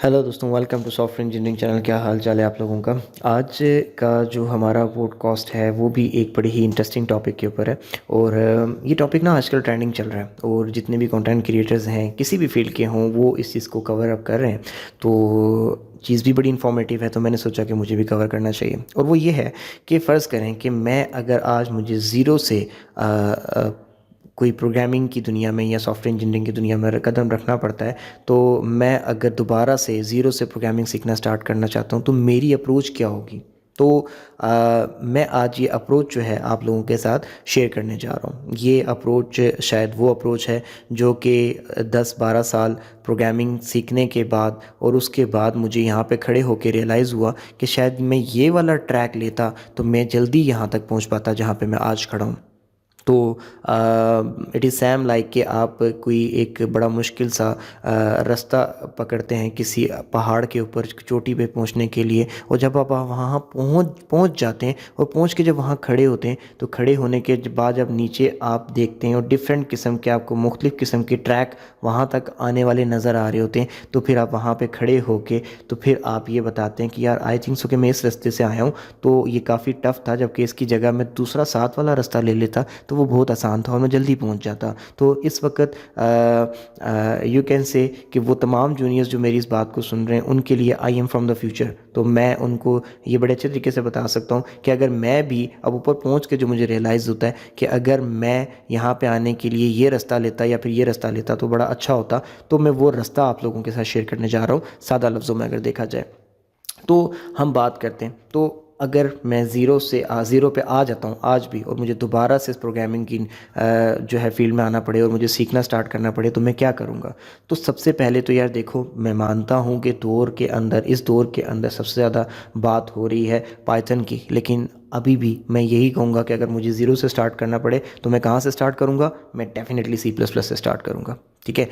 Hello दोस्तों, welcome to software engineering channel. क्या हाल चाल है आप लोगों का। आज का जो हमारा पॉडकास्ट है वो भी एक बड़ी ही इंटरेस्टिंग टॉपिक के ऊपर है। और ये टॉपिक ना आजकल ट्रेंडिंग चल रहा है और जितने भी कंटेंट क्रिएटर्स हैं किसी भी फील्ड के हों वो इस चीज़ को कवर अप कर रहे हैं। तो चीज़ भी बड़ी इन्फॉर्मेटिव है, तो मैंने सोचा कि मुझे भी कवर करना चाहिए। और वो ये है कि फ़र्ज़ करें कि मैं अगर आज मुझे ज़ीरो से कोई प्रोग्रामिंग की दुनिया में या सॉफ्टवेयर इंजीनियरिंग की दुनिया में कदम रखना पड़ता है, तो मैं अगर दोबारा से ज़ीरो से प्रोग्रामिंग सीखना स्टार्ट करना चाहता हूँ तो मेरी अप्रोच क्या होगी। तो मैं आज ये अप्रोच जो है आप लोगों के साथ शेयर करने जा रहा हूँ। ये अप्रोच शायद वो अप्रोच है जो कि 10-12 साल प्रोग्रामिंग सीखने के बाद और उसके बाद मुझे यहाँ पे खड़े होकर रियलाइज़ हुआ कि शायद मैं ये वाला ट्रैक लेता तो मैं जल्दी यहाँ तक पहुँच पाता जहाँ पे मैं आज खड़ा हूँ। तो इट इज़ सेम लाइक कि आप कोई एक बड़ा मुश्किल सा रास्ता पकड़ते हैं किसी पहाड़ के ऊपर चोटी पे पहुंचने के लिए, और जब आप वहाँ पहुंच पहुंच जाते हैं और पहुंच के जब वहाँ खड़े होते हैं तो खड़े होने के बाद जब नीचे आप देखते हैं और डिफरेंट किस्म के आपको मुख्तलिफ़ किस्म के ट्रैक वहाँ तक आने वाले नज़र आ रहे होते हैं, तो फिर आप वहाँ पे खड़े होके तो फिर आप ये बताते हैं कि यार आई थिंक सो कि मैं इस रास्ते से आया हूँ तो ये काफ़ी टफ था, जबकि इसकी जगह मैं दूसरा साथ वाला रास्ता ले लेता तो वो बहुत आसान था और मैं जल्दी पहुंच जाता। तो इस वक्त यू कैन से कि वो तमाम जूनियर्स जो मेरी इस बात को सुन रहे हैं उनके लिए I am from the future, तो मैं उनको ये बड़े अच्छे तरीके से बता सकता हूँ कि अगर मैं भी अब ऊपर पहुँच के जो मुझे रियलाइज़ होता है कि अगर मैं यहाँ पे आने के लिए ये रास्ता लेता या फिर ये रास्ता लेता तो बड़ा अच्छा होता, तो मैं वो रास्ता आप लोगों के साथ शेयर करने जा रहा हूँ। सादा लफ्ज़ों में अगर देखा जाए तो हम बात करते हैं, तो अगर मैं ज़ीरो पे आ जाता हूँ आज भी और मुझे दोबारा से इस प्रोग्रामिंग की जो है फील्ड में आना पड़े और मुझे सीखना स्टार्ट करना पड़े तो मैं क्या करूँगा। तो सबसे पहले तो यार देखो, मैं मानता हूँ कि इस दौर के अंदर सबसे ज़्यादा बात हो रही है पाइथन की, लेकिन अभी भी मैं यही कहूँगा कि अगर मुझे ज़ीरो से स्टार्ट करना पड़े तो मैं कहाँ से स्टार्ट करूँगा। मैं डेफिनेटली सी प्लस प्लस से स्टार्ट करूँगा। ठीक है।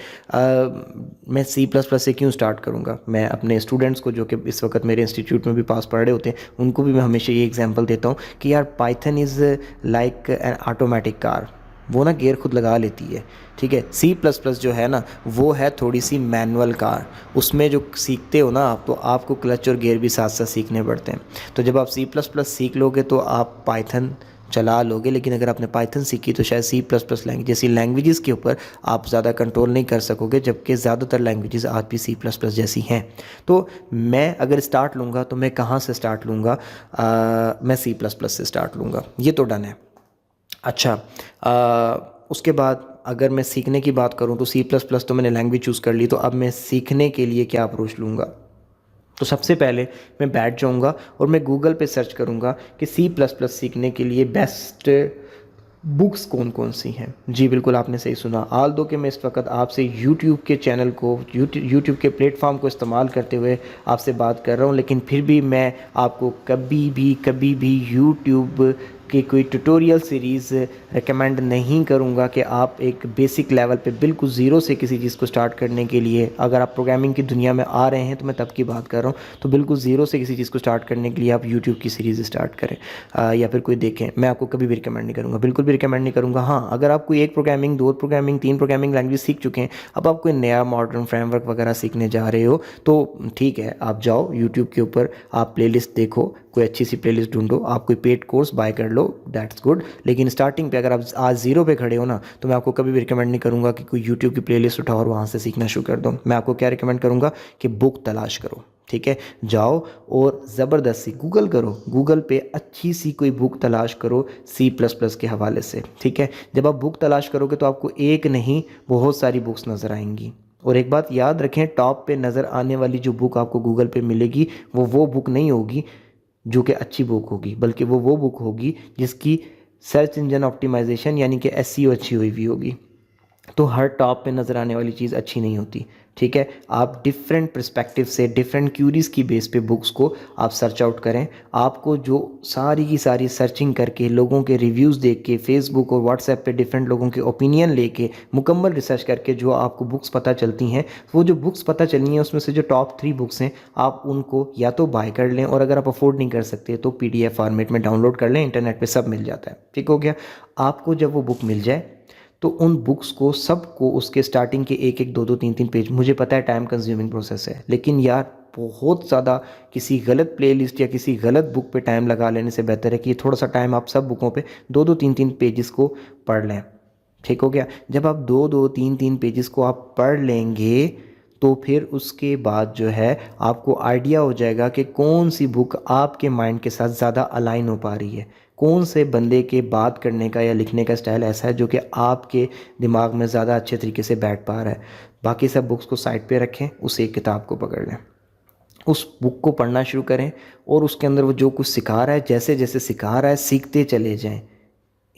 मैं सी प्लस प्लस से क्यों स्टार्ट करूँगा, मैं अपने स्टूडेंट्स को जो कि इस वक्त मेरे इंस्टीट्यूट में भी पास पढ़ रहे होते हैं उनको भी मैं हमेशा ये एग्जांपल देता हूँ कि यार Python is like an automatic car, वो ना गियर खुद लगा लेती है। ठीक है। सी प्लस प्लस जो है ना वो है थोड़ी सी मैनुअल कार, उसमें जो सीखते हो ना आप तो आपको क्लच और गियर भी साथ साथ सीखने पड़ते हैं। तो जब आप सी प्लस प्लस सीख लोगे तो आप पाइथन चला लोगे, लेकिन अगर आपने पाइथन सीखी तो शायद सी प्लस प्लस लैंग्वेज जैसी लैंग्वेजेस के ऊपर आप ज़्यादा कंट्रोल नहीं कर सकोगे, जबकि ज़्यादातर लैंग्वेजेस आज भी सी प्लस प्लस जैसी हैं। तो मैं अगर स्टार्ट लूँगा तो मैं कहाँ से स्टार्ट लूँगा, मैं सी प्लस प्लस से स्टार्ट लूँगा, ये तो डन है। अच्छा, उसके बाद अगर मैं सीखने की बात करूँ तो सी प्लस प्लस तो मैंने लैंग्वेज चूज़ कर ली, तो अब मैं सीखने के लिए क्या अप्रोच लूँगा। तो सबसे पहले मैं बैठ जाऊंगा और मैं गूगल पे सर्च करूंगा कि सी प्लस प्लस सीखने के लिए बेस्ट बुक्स कौन कौन सी हैं। जी बिल्कुल, आपने सही सुना। आल दो कि मैं इस वक्त आपसे यूट्यूब के चैनल को यूट्यूब के प्लेटफॉर्म को इस्तेमाल करते हुए आपसे बात कर रहा हूँ, लेकिन फिर भी मैं आपको कभी भी यूट्यूब की कोई ट्यूटोरियल सीरीज़ रिकमेंड नहीं करूँगा कि आप एक बेसिक लेवल पे बिल्कुल ज़ीरो से किसी चीज़ को स्टार्ट करने के लिए, अगर आप प्रोग्रामिंग की दुनिया में आ रहे हैं तो मैं तब की बात कर रहा हूँ, तो बिल्कुल ज़ीरो से किसी चीज़ को स्टार्ट करने के लिए आप यूट्यूब की सीरीज़ स्टार्ट करें या फिर कोई देखें। मैं आपको कभी भी रिकमेंड नहीं करूँगा, बिल्कुल भी रिकमेंड नहीं करूँगा। हाँ, अगर आप कोई एक प्रोग्रामिंग, दो प्रोग्रामिंग, तीन प्रोग्रामिंग लैंग्वेज सीख चुके हैं, अब आप कोई नया मॉडर्न फ्रेमवर्क वगैरह सीखने जा रहे हो तो ठीक है, आप जाओ यूट्यूब के ऊपर, आप प्लेलिस्ट देखो, कोई अच्छी सी प्लेलिस्ट ढूंढो, आप कोई पेड कोर्स बाय कर लो, दैट्स गुड। लेकिन स्टार्टिंग पे अगर आप आज ज़ीरो पे खड़े हो ना तो मैं आपको कभी भी रिकमेंड नहीं करूँगा कि कोई यूट्यूब की प्लेलिस्ट उठाओ और वहाँ से सीखना शुरू कर दो। मैं आपको क्या रिकमेंड करूँगा कि बुक तलाश करो। ठीक है, जाओ और ज़बरदस्ती गूगल करो, गूगल पे अच्छी सी कोई बुक तलाश करो सी प्लस प्लस के हवाले से। ठीक है, जब आप बुक तलाश करोगे तो आपको एक नहीं बहुत सारी बुक्स नज़र आएंगी। और एक बात याद रखें, टॉप पे नज़र आने वाली जो बुक आपको गूगल पे मिलेगी वो बुक नहीं होगी जो कि अच्छी बुक होगी, बल्कि वो बुक होगी जिसकी सर्च इंजन ऑप्टिमाइजेशन यानी कि एसईओ अच्छी हुई हुई होगी। तो हर टॉप पे नज़र आने वाली चीज़ अच्छी नहीं होती। ठीक है, आप डिफरेंट पर्सपेक्टिव से, डिफरेंट क्यूरीज की बेस पे बुक्स को आप सर्च आउट करें। आपको जो सारी की सारी सर्चिंग करके, लोगों के रिव्यूज़ देख के, फेसबुक और व्हाट्सएप पे डिफरेंट लोगों के ओपिनियन लेके, मुकम्मल रिसर्च करके जो आपको बुक्स पता चलती हैं, वो जो बुक्स पता चलनी है उसमें से जो टॉप 3 बुक्स हैं आप उनको या तो बाय कर लें, और अगर आप अफोर्ड नहीं कर सकते तो PDF फॉर्मेट में डाउनलोड कर लें, इंटरनेट पर सब मिल जाता है। ठीक हो गया। आपको जब वो बुक मिल जाए तो उन बुक्स को सबको उसके स्टार्टिंग के एक एक दो दो तीन तीन पेज, मुझे पता है टाइम कंज्यूमिंग प्रोसेस है, लेकिन यार बहुत ज़्यादा किसी गलत प्लेलिस्ट या किसी गलत बुक पे टाइम लगा लेने से बेहतर है कि थोड़ा सा टाइम आप सब बुकों पे दो दो तीन तीन पेजेस को पढ़ लें। ठीक हो गया। जब आप दो दो तीन तीन पेजेस को आप पढ़ लेंगे तो फिर उसके बाद जो है आपको आइडिया हो जाएगा कि कौन सी बुक आपके माइंड के साथ ज़्यादा अलाइन हो पा रही है, कौन से बंदे के बात करने का या लिखने का स्टाइल ऐसा है जो कि आपके दिमाग में ज़्यादा अच्छे तरीके से बैठ पा रहा है। बाकी सब बुक्स को साइड पे रखें, उस एक किताब को पकड़ लें, उस बुक को पढ़ना शुरू करें और उसके अंदर वो जो कुछ सिखा रहा है, जैसे जैसे सिखा रहा है सीखते चले जाएं।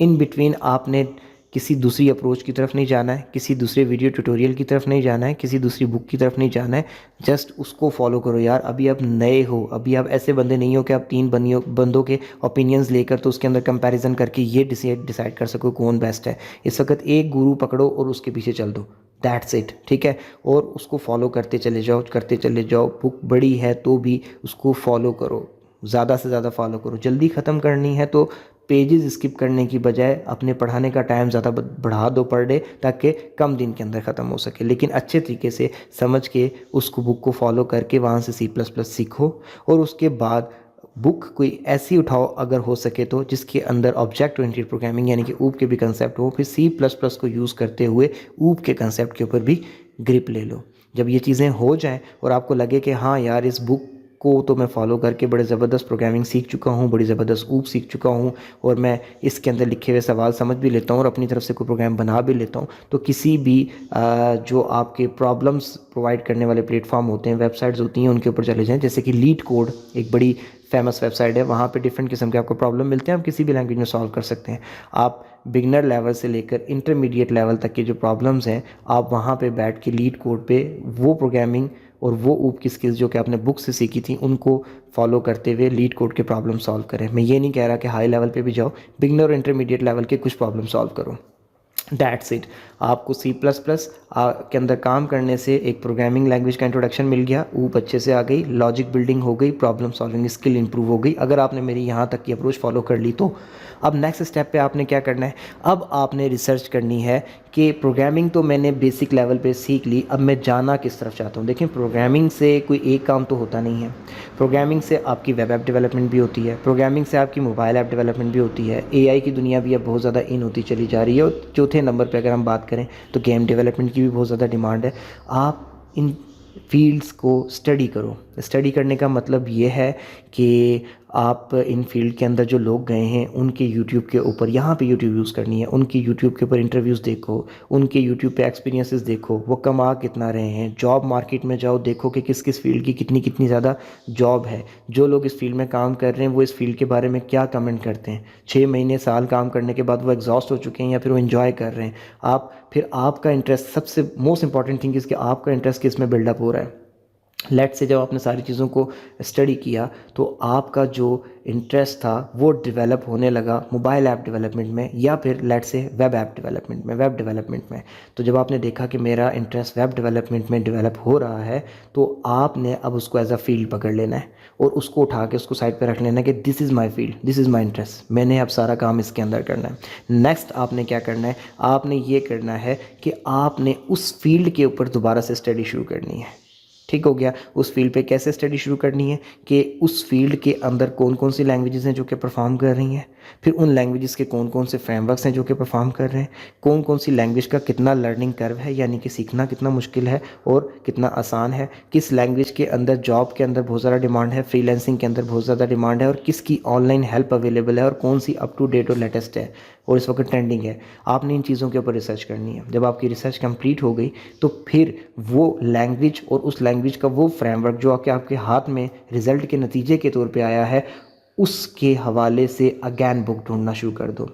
इन बिटवीन आपने किसी दूसरी अप्रोच की तरफ नहीं जाना है, किसी दूसरे वीडियो ट्यूटोरियल की तरफ नहीं जाना है, किसी दूसरी बुक की तरफ नहीं जाना है। जस्ट उसको फॉलो करो यार। अभी आप नए हो, अभी आप ऐसे बंदे नहीं हो कि आप तीन बंदों के ओपिनियंस लेकर तो उसके अंदर कंपैरिजन करके ये डिसाइड कर सको कौन बेस्ट है। इस वक्त एक गुरु पकड़ो और उसके पीछे चल दो, दैट्स इट। ठीक है, और उसको फॉलो करते चले जाओ, करते चले जाओ। बुक बड़ी है तो भी उसको फॉलो करो, ज़्यादा से ज़्यादा फॉलो करो। जल्दी ख़त्म करनी है तो पेजेस स्किप करने की बजाय अपने पढ़ाने का टाइम ज़्यादा बढ़ा दो पर डे, ताकि कम दिन के अंदर ख़त्म हो सके। लेकिन अच्छे तरीके से समझ के उसको बुक को फॉलो करके वहाँ से C++ सीखो। और उसके बाद बुक कोई ऐसी उठाओ अगर हो सके तो जिसके अंदर ऑब्जेक्ट ओरिएंटेड प्रोग्रामिंग यानी कि ऊप के भी कंसेप्ट हो। फिर C++ को यूज़ करते हुए ऊप के कंसेप्ट के ऊपर भी ग्रिप ले लो। जब ये चीज़ें हो जाएं और आपको लगे कि हाँ यार इस बुक को तो मैं फॉलो करके बड़े ज़बरदस्त प्रोग्रामिंग सीख चुका हूँ, बड़ी ज़बरदस्त ऊप सीख चुका हूँ, और मैं इसके अंदर लिखे हुए सवाल समझ भी लेता हूँ और अपनी तरफ से कोई प्रोग्राम बना भी लेता हूँ, तो किसी भी जो आपके प्रॉब्लम्स प्रोवाइड करने वाले प्लेटफॉर्म होते हैं, वेबसाइट्स होती हैं, उनके ऊपर चले जाएं। जैसे कि लीड कोड एक बड़ी फेमस वेबसाइट है, वहाँ पे डिफरेंट किस्म के आपको प्रॉब्लम मिलते हैं, आप किसी भी लैंग्वेज में सॉल्व कर सकते हैं। आप बिगनर लेवल से लेकर इंटरमीडिएट लेवल तक के जो प्रॉब्लम्स हैं, आप वहाँ पे बैठ के लीड कोड पे वो प्रोग्रामिंग और वो ऊप की स्किल्स जो कि आपने बुक से सीखी थी उनको फॉलो करते हुए लीड कोड के प्रॉब्लम सॉल्व करें। मैं ये नहीं कह रहा कि हाई लेवल पे भी जाओ, बिगनर और इंटरमीडिएट लेवल के कुछ प्रॉब्लम सॉल्व करो, दैट्स इट। आपको C++ के अंदर काम करने से एक प्रोग्रामिंग लैंग्वेज का इंट्रोडक्शन मिल गया, ऊप अच्छे से आ गई, लॉजिक बिल्डिंग हो गई, प्रॉब्लम सॉल्विंग स्किल इंप्रूव हो गई। अगर आपने मेरी यहाँ तक की अप्रोच फॉलो कर ली तो अब नेक्स्ट स्टेप पे आपने क्या करना है, अब आपने रिसर्च करनी है कि प्रोग्रामिंग तो मैंने बेसिक लेवल पे सीख ली, अब मैं जाना किस तरफ चाहता हूँ। देखिए प्रोग्रामिंग से कोई एक काम तो होता नहीं है। प्रोग्रामिंग से आपकी वेब ऐप डेवलपमेंट भी होती है, प्रोग्रामिंग से आपकी मोबाइल ऐप डेवलपमेंट भी होती है, AI की दुनिया भी अब बहुत ज़्यादा इन होती चली जा रही है, और चौथे नंबर पे अगर हम बात करें तो गेम डेवलपमेंट की भी बहुत ज़्यादा डिमांड है। आप इन फील्ड्स को स्टडी करो। स्टडी करने का मतलब ये है कि आप इन फील्ड के अंदर जो लोग गए हैं उनके यूट्यूब के ऊपर, यहाँ पे यूट्यूब यूज़ करनी है, उनके यूट्यूब के ऊपर इंटरव्यूज़ देखो, उनके यूट्यूब पे एक्सपीरियंसेस देखो, वो कमा कितना रहे हैं। जॉब मार्केट में जाओ, देखो कि किस किस फील्ड की कितनी कितनी ज़्यादा जॉब है। जो लोग इस फील्ड में काम कर रहे हैं वो इस फील्ड के बारे में क्या कमेंट करते हैं। 6 महीने साल काम करने के बाद वो एग्जॉस्ट हो चुके हैं या फिर वो इन्जॉय कर रहे हैं। आप फिर आपका इंटरेस्ट, सबसे मोस्ट इंपॉर्टेंट थिंग इसके, आपका इंटरेस्ट किस में बिल्डअप हो रहा है। लेट से जब आपने सारी चीज़ों को स्टडी किया तो आपका जो इंटरेस्ट था वो डेवलप होने लगा मोबाइल ऐप डेवलपमेंट में, या फिर लेट से वेब ऐप डेवलपमेंट में, वेब डेवलपमेंट में। तो जब आपने देखा कि मेरा इंटरेस्ट वेब डेवलपमेंट में डेवलप हो रहा है तो आपने अब उसको एज अ फील्ड पकड़ लेना है और उसको उठा के उसको साइड पे रख लेना है कि this is my field, this is my interest, मैंने अब सारा काम इसके अंदर करना है। नेक्स्ट आपने क्या करना है, आपने ये करना है कि आपने उस फील्ड के ऊपर दोबारा से स्टडी शुरू करनी है। ठीक हो गया। उस फील्ड पे कैसे स्टडी शुरू करनी है कि उस फील्ड के अंदर कौन कौन सी लैंग्वेजेस हैं जो कि परफॉर्म कर रही हैं, फिर उन लैंग्वेजेस के कौन कौन से फ्रेमवर्क्स हैं जो कि परफॉर्म कर रहे हैं, कौन कौन सी लैंग्वेज का कितना लर्निंग कर्व है, यानी कि सीखना कितना मुश्किल है और कितना आसान है, किस लैंग्वेज के अंदर जॉब के अंदर बहुत ज़्यादा डिमांड है, फ्रीलांसिंग के अंदर बहुत ज़्यादा डिमांड है, और किसकी ऑनलाइन हेल्प अवेलेबल है, और कौन सी अप टू डेट और लेटेस्ट है और इस वक्त ट्रेंडिंग है। आपने इन चीज़ों के ऊपर रिसर्च करनी है। जब आपकी रिसर्च कंप्लीट हो गई तो फिर वो लैंग्वेज और उस लैंग्वेज का वो फ्रेमवर्क जो आपके हाथ में रिजल्ट के नतीजे के तौर पे आया है, उसके हवाले से अगेन बुक ढूंढना शुरू कर दो।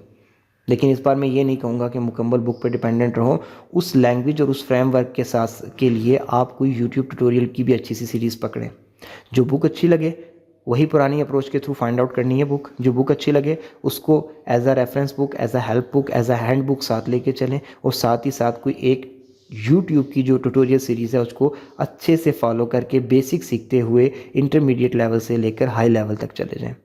लेकिन इस बार मैं ये नहीं कहूँगा कि मुकम्मल बुक पे डिपेंडेंट रहो। उस लैंग्वेज और उस फ्रेमवर्क के साथ के लिए आप कोई यूट्यूब ट्यूटोरियल की भी अच्छी सी सीरीज़ पकड़ें। जो बुक अच्छी लगे वही पुरानी अप्रोच के थ्रू फाइंड आउट करनी है बुक। जो बुक अच्छी लगे उसको as a reference book, as a help book, as a handbook साथ लेके चलें, और साथ ही साथ कोई एक यूट्यूब की जो ट्यूटोरियल सीरीज़ है उसको अच्छे से फॉलो करके बेसिक सीखते हुए इंटरमीडिएट लेवल से लेकर हाई लेवल तक चले जाएं।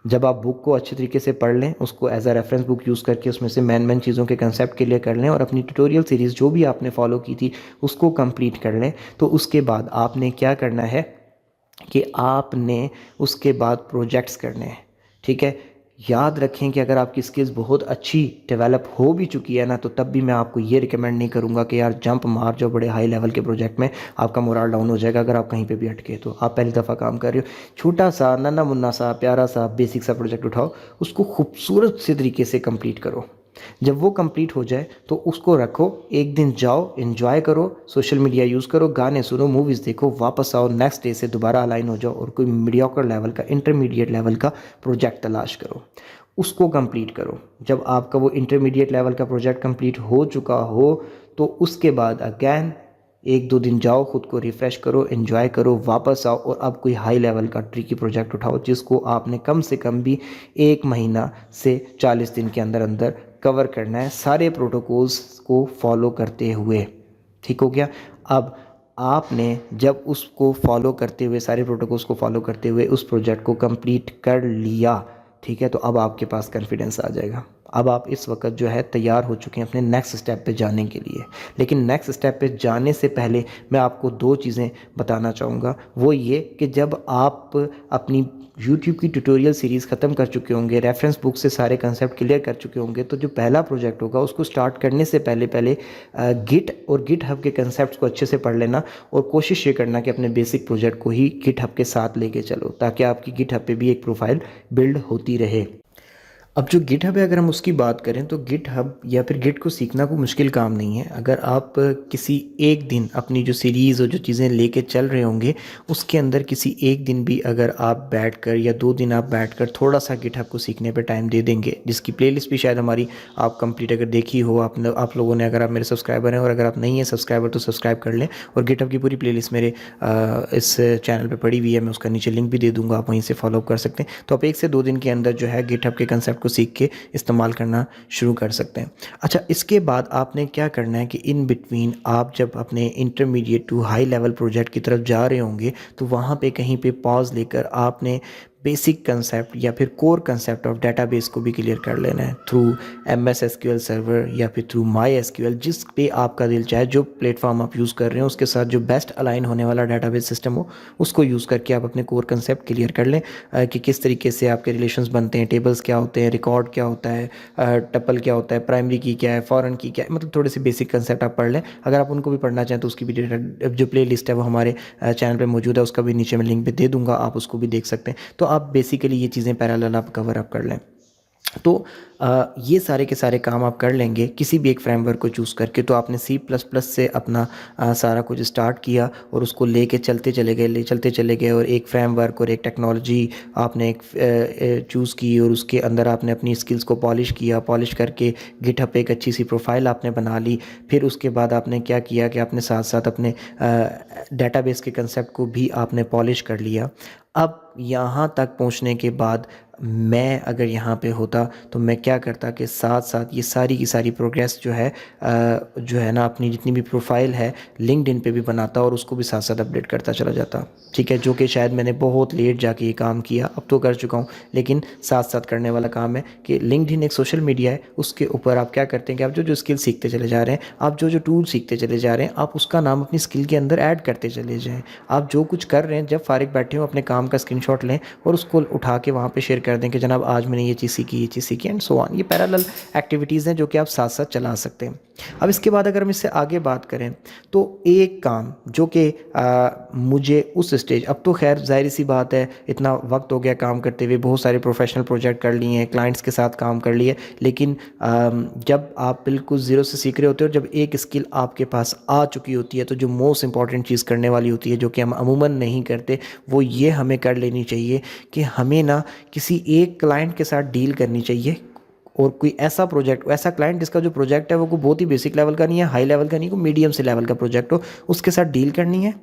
जब आप बुक को अच्छे तरीके से पढ़ लें, उसको as a reference book use करके उसमें से मेन मेन चीज़ों के कंसेप्ट क्लियर कर लें और अपनी ट्यूटोरियल सीरीज़ जो भी आपने फॉलो की थी उसको कंप्लीट कर लें, तो उसके बाद आपने क्या करना है कि आपने उसके बाद प्रोजेक्ट्स करने हैं। ठीक है, याद रखें कि अगर आपकी स्किल्स बहुत अच्छी डेवलप हो भी चुकी है ना, तो तब भी मैं आपको ये रिकमेंड नहीं करूँगा कि यार जंप मार जाओ बड़े हाई लेवल के प्रोजेक्ट में, आपका मोराल डाउन हो जाएगा अगर आप कहीं पे भी अटके। तो आप पहली दफ़ा काम कर रहे हो, छोटा सा नन्ना मुन्ना सा प्यारा सा बेसिक सा प्रोजेक्ट उठाओ, उसको खूबसूरत से तरीके से कंप्लीट करो। जब वो कंप्लीट हो जाए तो उसको रखो, एक दिन जाओ, एंजॉय करो, सोशल मीडिया यूज़ करो, गाने सुनो, मूवीज़ देखो, वापस आओ, नेक्स्ट डे से दोबारा अलाइन हो जाओ और कोई मीडियोकर लेवल का, इंटरमीडिएट लेवल का प्रोजेक्ट तलाश करो, उसको कंप्लीट करो। जब आपका वो इंटरमीडिएट लेवल का प्रोजेक्ट कंप्लीट हो चुका हो, तो उसके बाद अगैन एक दो दिन जाओ, खुद को रिफ़्रेश करो, एंजॉय करो, वापस आओ और अब कोई हाई लेवल का ट्रिकी प्रोजेक्ट उठाओ जिसको आपने कम से कम भी 1 महीना से 40 दिन के अंदर अंदर कवर करना है, सारे प्रोटोकॉल्स को फॉलो करते हुए। ठीक हो गया। अब आपने जब उसको फॉलो करते हुए, सारे प्रोटोकॉल्स को फॉलो करते हुए उस प्रोजेक्ट को कंप्लीट कर लिया, ठीक है, तो अब आपके पास कॉन्फिडेंस आ जाएगा। अब आप इस वक्त जो है तैयार हो चुके हैं अपने नेक्स्ट स्टेप पे जाने के लिए। लेकिन नेक्स्ट स्टेप पे जाने से पहले मैं आपको दो चीज़ें बताना चाहूँगा। वो ये कि जब आप अपनी यूट्यूब की ट्यूटोरियल सीरीज़ ख़त्म कर चुके होंगे, रेफरेंस बुक से सारे कंसेप्ट क्लियर कर चुके होंगे, तो जो पहला प्रोजेक्ट होगा उसको स्टार्ट करने से पहले पहले गिट और गिट हब के कंसेप्ट को अच्छे से पढ़ लेना और कोशिश ये करना कि अपने बेसिक प्रोजेक्ट को ही गिट हब के साथ लेके चलो, ताकि आपकी गिट हब पे भी एक प्रोफाइल बिल्ड होती रहे। अब जो गिट हब है, अगर हम उसकी बात करें तो गिट हब या फिर गिट को सीखना कोई मुश्किल काम नहीं है। अगर आप किसी एक दिन अपनी जो सीरीज़ और जो चीज़ें लेके चल रहे होंगे उसके अंदर किसी एक दिन भी अगर आप बैठकर या 2 दिन आप बैठकर थोड़ा सा गिट हब को सीखने पे टाइम दे देंगे, जिसकी प्लेलिस्ट भी शायद हमारी आप कंप्लीट अगर देखी हो आप लोगों ने, अगर आप मेरे सब्सक्राइबर हैं, और अगर आप नहीं हैं सब्सक्राइबर तो सब्सक्राइब कर लें। और गिट हब की पूरी प्लेलिस्ट मेरे इस चैनल पे पड़ी हुई है, मैं उसका नीचे लिंक भी दे दूँगा, आप वहीं से फॉलो कर सकते हैं। तो आप 1 से 2 दिन के अंदर जो है गिट हब के कंसेप्ट को सीख के इस्तेमाल करना शुरू कर सकते हैं। अच्छा, इसके बाद आपने क्या करना है कि इन बिटवीन आप जब अपने intermediate to high level project की तरफ जा रहे होंगे, तो वहाँ पे कहीं पे पॉज़ लेकर आपने बेसिक कंसेप्ट या फिर कोर कंसेप्ट ऑफ डेटाबेस को भी क्लियर कर लेना है थ्रू MS SQL सर्वर या फिर थ्रू MySQL, जिस पे आपका दिल चाहे, जो प्लेटफॉर्म आप यूज़ कर रहे हो उसके साथ जो बेस्ट अलाइन होने वाला डेटाबेस सिस्टम हो उसको यूज़ करके आप अपने कोर कंसेप्ट क्लियर कर लें कि किस तरीके से आपके रिलेशंस बनते हैं, टेबल्स क्या होते हैं, रिकॉर्ड क्या होता है, टपल क्या होता है, प्राइमरी की क्या है, फॉरेन की क्या है, मतलब थोड़े से बेसिक कंसेप्ट आप पढ़ लें। अगर आप उनको भी पढ़ना चाहें तो उसकी भी जो प्ले लिस्ट है वो हमारे चैनल पर मौजूद है, उसका भी नीचे मैं लिंक भी दे दूँगा, आप उसको भी देख सकते हैं। तो आप बेसिकली ये चीज़ें पैरेलल आप कवर अप कर लें। तो ये सारे के सारे काम आप कर लेंगे किसी भी एक फ्रेमवर्क को चूज़ करके। तो आपने C++ से अपना सारा कुछ स्टार्ट किया और उसको लेके चलते चले गए और एक फ्रेमवर्क और एक टेक्नोलॉजी आपने एक चूज़ की और उसके अंदर आपने अपनी स्किल्स को पॉलिश करके गिटहब पे एक अच्छी सी प्रोफाइल आपने बना ली। फिर उसके बाद आपने क्या किया कि आपने साथ साथ अपने डेटाबेस के कंसेप्ट को भी आपने पॉलिश कर लिया। अब यहाँ तक पहुँचने के बाद मैं अगर यहाँ पे होता तो मैं क्या करता कि साथ साथ ये सारी की सारी प्रोग्रेस जो है ना, अपनी जितनी भी प्रोफाइल है लिंक्डइन पे भी बनाता और उसको भी साथ साथ अपडेट करता चला जाता। ठीक है, जो कि शायद मैंने बहुत लेट जाके ये काम किया, अब तो कर चुका हूँ, लेकिन साथ साथ करने वाला काम है कि लिंक्डइन एक सोशल मीडिया है, उसके ऊपर आप क्या करते हैं कि आप जो जो स्किल सीखते चले जा रहे हैं, आप जो जो टूल सीखते चले जा रहे हैं, आप उसका नाम अपनी स्किल के अंदर ऐड करते चले जाएँ। आप जो कुछ कर रहे हैं, जब फारिग बैठे हो अपने काम का स्क्रीनशॉट लें और उसको उठा के वहाँ पे शेयर कर दें कि जनाब आज मैंने ये चीज़ सीखी एंड सो ऑन। ये पैरेलल एक्टिविटीज़ हैं जो कि आप साथ साथ चला सकते हैं। अब इसके बाद अगर हम इससे आगे बात करें तो एक काम जो कि मुझे उस स्टेज, अब तो खैर ज़ाहिर सी बात है इतना वक्त हो गया काम करते हुए, बहुत सारे प्रोफेशनल प्रोजेक्ट कर लिए हैं, क्लाइंट्स के साथ काम कर लिए, लेकिन जब आप बिल्कुल ज़ीरो से सीख रहे होते हो और जब एक स्किल आपके पास आ चुकी होती है, तो जो मोस्ट इंपॉर्टेंट चीज़ करने वाली होती है जो कि हम अमूमन नहीं करते, वो ये हमें कर लेनी चाहिए कि हमें ना किसी एक क्लाइंट के साथ डील करनी चाहिए और कोई ऐसा प्रोजेक्ट, ऐसा क्लाइंट जिसका जो प्रोजेक्ट है वो कोई बहुत ही बेसिक लेवल का नहीं है, हाई लेवल का नहीं, कोई मीडियम से लेवल का प्रोजेक्ट हो, उसके साथ डील करनी है।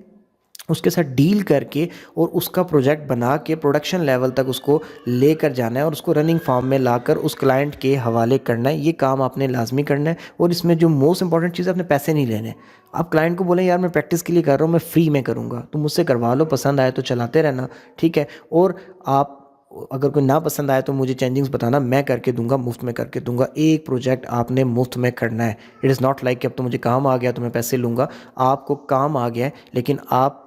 उसके साथ डील करके और उसका प्रोजेक्ट बना के प्रोडक्शन लेवल तक उसको लेकर जाना है और उसको रनिंग फॉर्म में लाकर उस क्लाइंट के हवाले करना है। ये काम आपने लाजमी करना है और इसमें जो मोस्ट इंपॉर्टेंट चीज़ है, अपने पैसे नहीं लेने। आप क्लाइंट को बोलें यार मैं प्रैक्टिस के लिए कर रहा हूँ, मैं फ्री में करूँगा, तो मुझसे करवा लो, पसंद आए तो चलाते रहना, ठीक है। और आप अगर कोई ना पसंद आए तो मुझे चेंजिंग्स बताना, मैं करके दूंगा, मुफ्त में करके दूंगा। एक प्रोजेक्ट आपने मुफ्त में करना है। इट इज़ नॉट लाइक कि अब तो मुझे काम आ गया तो मैं पैसे लूँगा। आपको काम आ गया है, लेकिन आप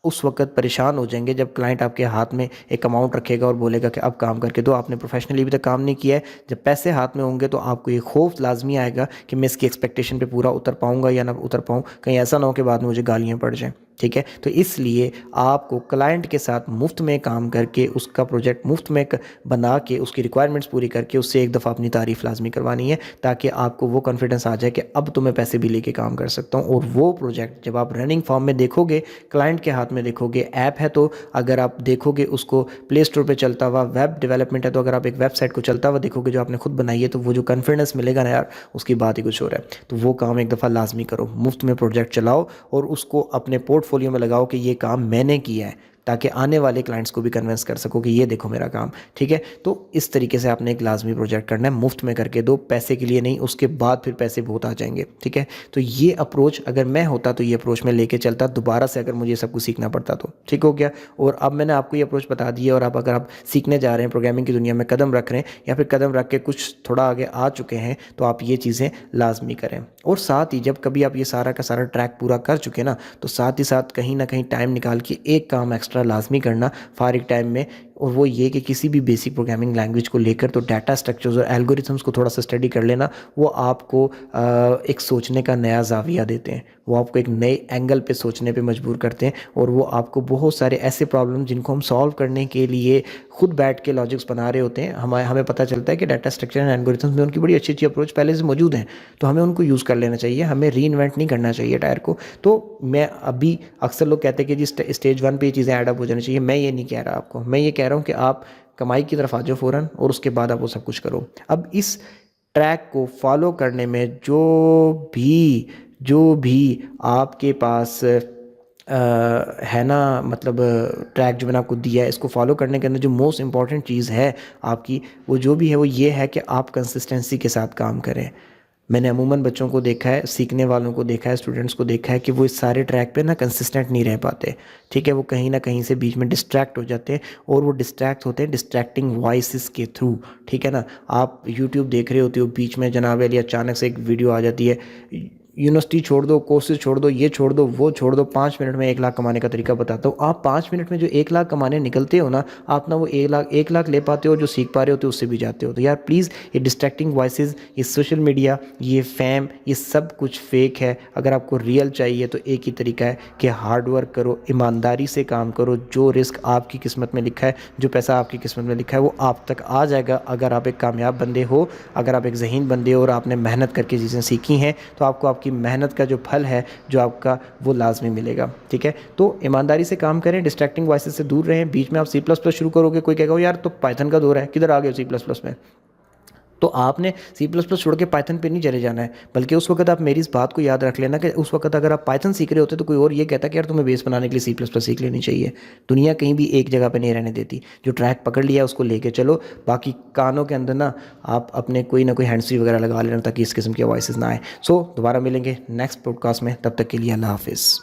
उस वक्त परेशान हो जाएंगे जब क्लाइंट आपके हाथ में एक अमाउंट रखेगा और बोलेगा कि अब काम करके दो। आपने प्रोफेशनली भी तक काम नहीं किया है। जब पैसे हाथ में होंगे तो आपको ये खौफ लाजमी आएगा कि मैं इसकी एक्सपेक्टेशन पे पूरा उतर पाऊंगा या ना उतर पाऊँ। कहीं ऐसा ना हो कि बाद में मुझे गालियाँ पड़ जाएँ। ठीक है, तो इसलिए आपको क्लाइंट के साथ मुफ्त में काम करके, उसका प्रोजेक्ट मुफ्त में बना के, उसकी रिक्वायरमेंट्स पूरी करके उससे एक दफ़ा अपनी तारीफ़ लाजमी करवानी है, ताकि आपको वो कॉन्फिडेंस आ जाए कि अब तो मैं पैसे भी लेके काम कर सकता हूँ। और वो प्रोजेक्ट जब आप रनिंग फॉर्म में देखोगे, क्लाइंट के हाथ में देखोगे, ऐप है तो अगर आप देखोगे उसको प्ले स्टोर पर चलता हुआ, वेब डेवलपमेंट है तो अगर आप एक वेबसाइट को चलता हुआ देखोगे जो आपने खुद बनाई है, तो वो जो कॉन्फिडेंस मिलेगा ना यार, उसकी बात ही कुछ हो रहा है। तो वो काम एक दफ़ा लाजमी करो, मुफ्त में प्रोजेक्ट चलाओ और उसको अपने पोर्टफोलियो में लगाओ कि ये काम मैंने किया है, ताकि आने वाले क्लाइंट्स को भी कन्विंस कर सको कि ये देखो मेरा काम। ठीक है, तो इस तरीके से आपने एक लाजमी प्रोजेक्ट करना है, मुफ्त में करके दो, पैसे के लिए नहीं। उसके बाद फिर पैसे बहुत आ जाएंगे। ठीक है, तो ये अप्रोच अगर मैं होता तो ये अप्रोच मैं लेके चलता दोबारा से, अगर मुझे सब कुछ सीखना पड़ता तो। ठीक हो गया। और अब मैंने आपको ये अप्रोच बता दी है, और अब अगर आप सीखने जा रहे हैं, प्रोग्रामिंग की दुनिया में कदम रख रहे हैं, या फिर कदम रख के कुछ थोड़ा आगे आ चुके हैं, तो आप ये चीज़ें लाजमी करें। और साथ ही जब कभी आप ये सारा का सारा ट्रैक पूरा कर चुके ना, तो साथ ही साथ कहीं ना कहीं टाइम निकाल के एक काम एक्स्ट्रा लाजमी करना फारिग टाइम में। और वो ये कि किसी भी बेसिक प्रोग्रामिंग लैंग्वेज को लेकर तो डाटा स्ट्रक्चर्स और एल्गोरिथम्स को थोड़ा सा स्टडी कर लेना। वो आपको एक सोचने का नया जाविया देते हैं, वो आपको एक नए एंगल पे सोचने पे मजबूर करते हैं, और वो आपको बहुत सारे ऐसे प्रॉब्लम जिनको हम सॉल्व करने के लिए खुद बैठ के लॉजिक्स बना रहे होते हैं, हमें पता चलता है कि डाटा स्ट्रक्चर एंड एल्गोरिथम्स में उनकी बड़ी अच्छी अच्छी अप्रोच पहले से मौजूद हैं, तो हमें उनको यूज़ कर लेना चाहिए। हमें री इन्वेंट नहीं करना चाहिए टायर को। तो मैं अभी, अक्सर लोग कहते हैं कि जी स्टेज 1 पे ये चीज़ें ऐड अप हो जानी चाहिए। मैं ये नहीं कह रहा आपको, मैं ये कह रहा हूँ कि आप कमाई की तरफ आ जाओ फ़ौरन, और उसके बाद आप वो सब कुछ करो। अब इस ट्रैक को फॉलो करने में जो भी आपके पास है ना, मतलब ट्रैक जो मैंने आपको दिया है, इसको फॉलो करने के अंदर जो मोस्ट इंपॉर्टेंट चीज़ है आपकी, वो जो भी है वो ये है कि आप कंसिस्टेंसी के साथ काम करें। मैंने अमूमन बच्चों को देखा है, सीखने वालों को देखा है, स्टूडेंट्स को देखा है कि वो इस सारे ट्रैक पे ना कंसिस्टेंट नहीं रह पाते। ठीक है, वो कहीं ना कहीं से बीच में डिस्ट्रैक्ट हो जाते हैं, और वो डिस्ट्रैक्ट होते हैं डिस्ट्रैक्टिंग वॉइसेस के थ्रू। ठीक है ना, आप यूट्यूब देख रहे होते हो, बीच में जनाब अली अचानक से एक वीडियो आ जाती है, यूनिवर्सिटी छोड़ दो, कोर्सेज छोड़ दो, ये छोड़ दो, वो छोड़ दो, 5 मिनट में 1 लाख कमाने का तरीका बताता हूँ। आप 5 मिनट में जो 1 लाख कमाने निकलते हो ना, आप ना वो 1 लाख ले पाते हो, जो सीख पा रहे होते हो उससे भी जाते हो। तो यार प्लीज़, ये डिस्ट्रैक्टिंग वॉइसेस, ये सोशल मीडिया, ये फैम, ये सब कुछ फेक है। अगर आपको रियल चाहिए तो एक ही तरीका है कि हार्ड वर्क करो, ईमानदारी से काम करो। जो रिस्क आपकी किस्मत में लिखा है, जो पैसा आपकी किस्मत में लिखा है, वो आप तक आ जाएगा। अगर आप एक कामयाब बंदे हो, अगर आप एक ज़हीन बंदे हो और आपने मेहनत करके चीज़ें सीखी हैं, तो आपको आपकी मेहनत का जो फल है जो आपका, वो लाजमी मिलेगा। ठीक है, तो ईमानदारी से काम करें, डिस्ट्रैक्टिंग वॉइसेस से दूर रहें। बीच में आप सी प्लस प्लस शुरू करोगे, कोई कहेगा यार तो पाइथन का दौर है, किधर आ गए सी प्लस प्लस में। तो आपने सी प्लस प्लस छोड़ के पाइथन पे नहीं चले जाना है, बल्कि उस वक्त आप मेरी इस बात को याद रख लेना कि उस वक्त अगर आप पाइथन सीख रहे होते तो कोई और ये कहता कि यार तुम्हें बेस बनाने के लिए सी प्लस प्लस सीख लेनी चाहिए। दुनिया कहीं भी एक जगह पे नहीं रहने देती। जो ट्रैक पकड़ लिया उसको लेके चलो। बाकी कानों के अंदर ना आप अपने कोई ना कोई हैंड्स फ्री वगैरह लगा लेना, ताकि इस किस्म की वॉइसेस ना आए। सो दोबारा मिलेंगे नेक्स्ट पॉडकास्ट में, तब तक के लिए अल्लाह हाफिज़।